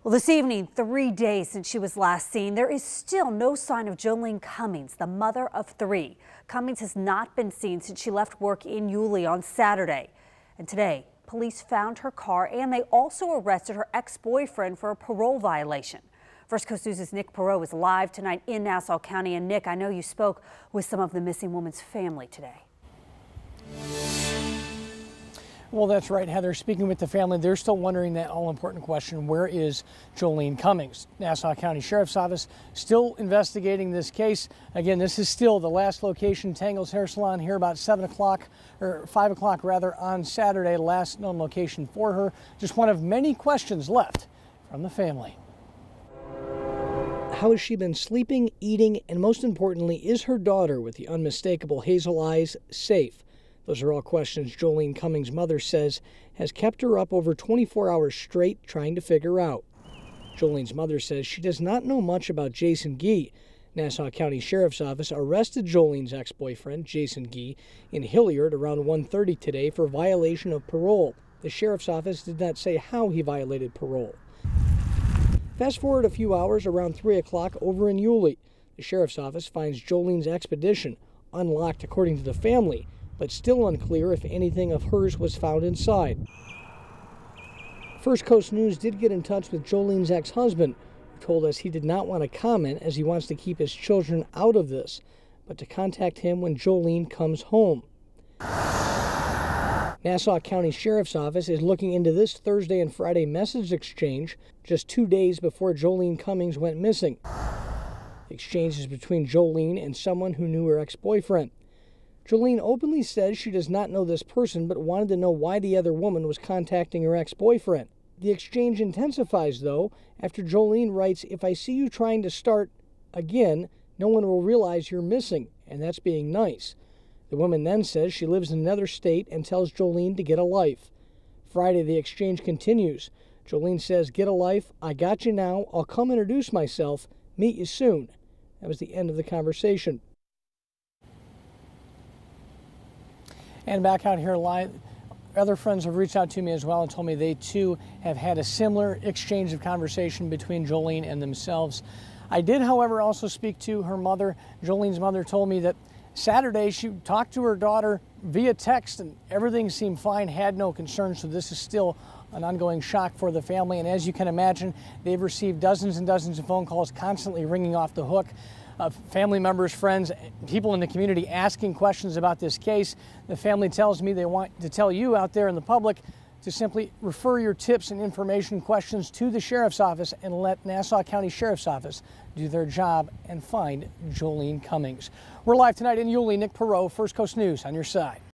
Well, this evening, 3 days since she was last seen, there is still no sign of Joleen Cummings, the mother of 3. Cummings has not been seen since she left work in Yulee on Saturday. And today, police found her car and they also arrested her ex-boyfriend for a parole violation. First Coast News' Nick Perot is live tonight in Nassau County. And Nick, I know you spoke with some of the missing woman's family today. Well, that's right, Heather. Speaking with the family, they're still wondering that all-important question, where is Joleen Cummings? Nassau County Sheriff's Office still investigating this case. Again, this is still the last location, Tangle's Hair Salon, here about 7 o'clock, or 5 o'clock rather, on Saturday, last known location for her. Just one of many questions left from the family. How has she been sleeping, eating, and most importantly, is her daughter with the unmistakable hazel eyes safe? Those are all questions Joleen Cummings' mother says has kept her up over 24 hours straight trying to figure out. Joleen's mother says she does not know much about Jason Gee. Nassau County Sheriff's Office arrested Joleen's ex-boyfriend, Jason Gee, in Hilliard around 1:30 today for violation of parole. The Sheriff's Office did not say how he violated parole. Fast forward a few hours, around 3 o'clock over in Yulee. The Sheriff's Office finds Joleen's expedition, unlocked according to the family, but still unclear if anything of hers was found inside. First Coast News did get in touch with Joleen's ex-husband, who told us he did not want to comment as he wants to keep his children out of this, but to contact him when Joleen comes home. Nassau County Sheriff's Office is looking into this Thursday and Friday message exchange just 2 days before Joleen Cummings went missing. The exchange is between Joleen and someone who knew her ex-boyfriend. Joleen openly says she does not know this person but wanted to know why the other woman was contacting her ex-boyfriend. The exchange intensifies, though, after Joleen writes, "If I see you trying to start again, no one will realize you're missing, and that's being nice." The woman then says she lives in another state and tells Joleen to get a life. Friday, the exchange continues. Joleen says, "Get a life, I got you now, I'll come introduce myself, meet you soon." That was the end of the conversation. And back out here live, other friends have reached out to me as well and told me they too have had a similar exchange of conversation between Joleen and themselves. I did, however, also speak to her mother. Joleen's mother told me that Saturday she talked to her daughter via text and everything seemed fine, had no concerns, so this is still an ongoing shock for the family. And as you can imagine, they've received dozens and dozens of phone calls constantly ringing off the hook. Family members, friends, people in the community asking questions about this case. The family tells me they want to tell you out there in the public to simply refer your tips and information questions to the Sheriff's Office and let Nassau County Sheriff's Office do their job and find Joleen Cummings. We're live tonight in Yulee. Nick Perot, First Coast News on your side.